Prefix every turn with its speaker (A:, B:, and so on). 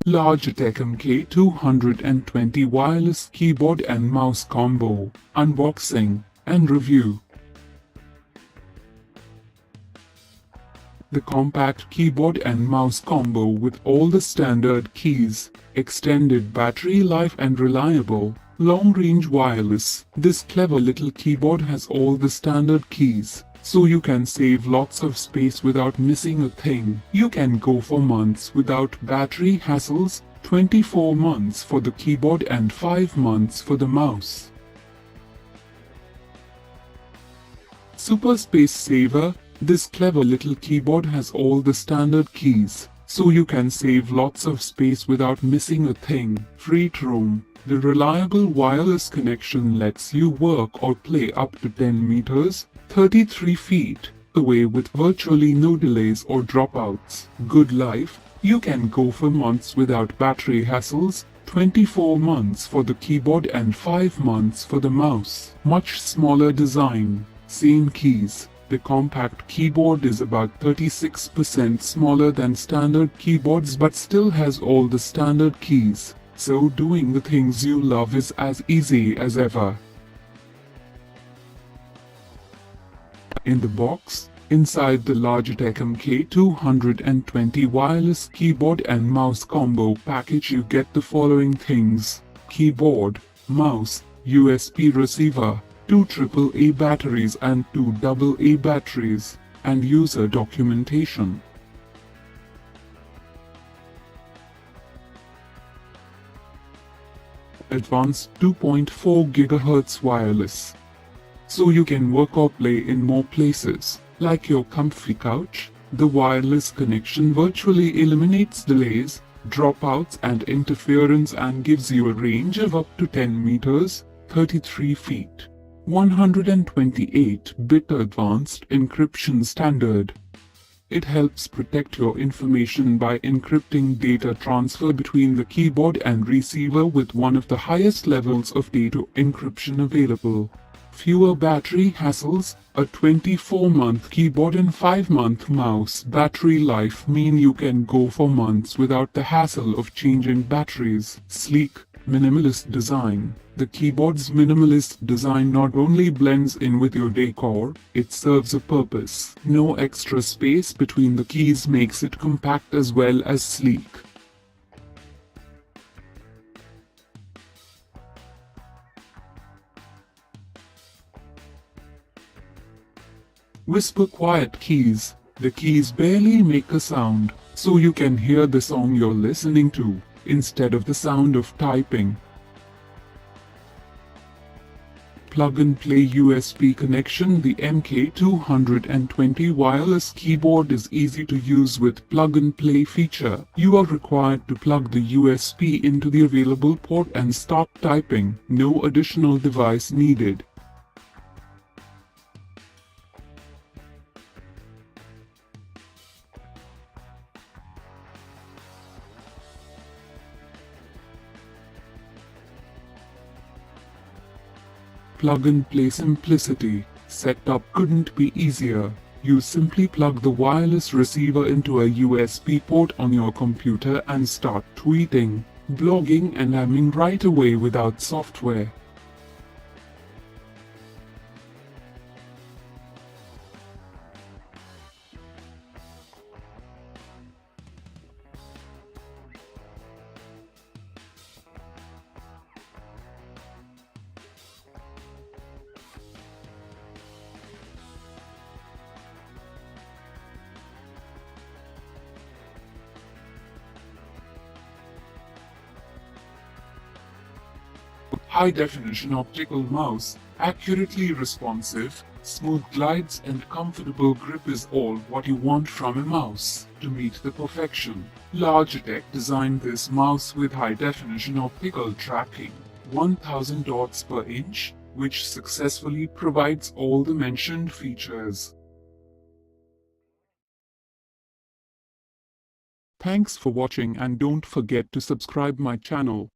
A: Logitech MK220 wireless keyboard and mouse combo, unboxing and review. The compact keyboard and mouse combo with all the standard keys, extended battery life and reliable, long-range wireless. This clever little keyboard has all the standard keys, so you can save lots of space without missing a thing. You can go for months without battery hassles, 24 months for the keyboard and 5 months for the mouse. Super space saver. This clever little keyboard has all the standard keys, so you can save lots of space without missing a thing. Free roam. The reliable wireless connection lets you work or play up to 10 meters, 33 feet, away with virtually no delays or dropouts. Good life. You can go for months without battery hassles, 24 months for the keyboard and 5 months for the mouse. Much smaller design, same keys. The compact keyboard is about 36% smaller than standard keyboards but still has all the standard keys, so doing the things you love is as easy as ever. In the box, inside the Logitech MK220 wireless keyboard and mouse combo package you get the following things: keyboard, mouse, USB receiver, 2 AAA batteries and 2 AA batteries, and user documentation. Advanced 2.4 GHz wireless. So you can work or play in more places, like your comfy couch. The wireless connection virtually eliminates delays, dropouts and interference and gives you a range of up to 10 meters, 33 feet. 128-bit advanced encryption standard. It helps protect your information by encrypting data transfer between the keyboard and receiver with one of the highest levels of data encryption available. Fewer battery hassles. A 24-month keyboard and 5-month mouse battery life mean you can go for months without the hassle of changing batteries. Sleek, minimalist design. The keyboard's minimalist design not only blends in with your decor, it serves a purpose. No extra space between the keys makes it compact as well as sleek. Whisper quiet keys. The keys barely make a sound, so you can hear the song you're listening to, instead of the sound of typing. Plug-and-play USB connection. The MK220 wireless keyboard is easy to use with plug-and-play feature. You are required to plug the USB into the available port and start typing. No additional device needed. Plug-and-play simplicity. Setup couldn't be easier. You simply plug the wireless receiver into a USB port on your computer and start tweeting, blogging and aiming right away without software. High-definition optical mouse, accurately responsive, smooth glides and comfortable grip is all what you want from a mouse. To meet the perfection, Logitech designed this mouse with high-definition optical tracking, 1000 dots per inch, which successfully provides all the mentioned features. Thanks for watching and don't forget to subscribe my channel.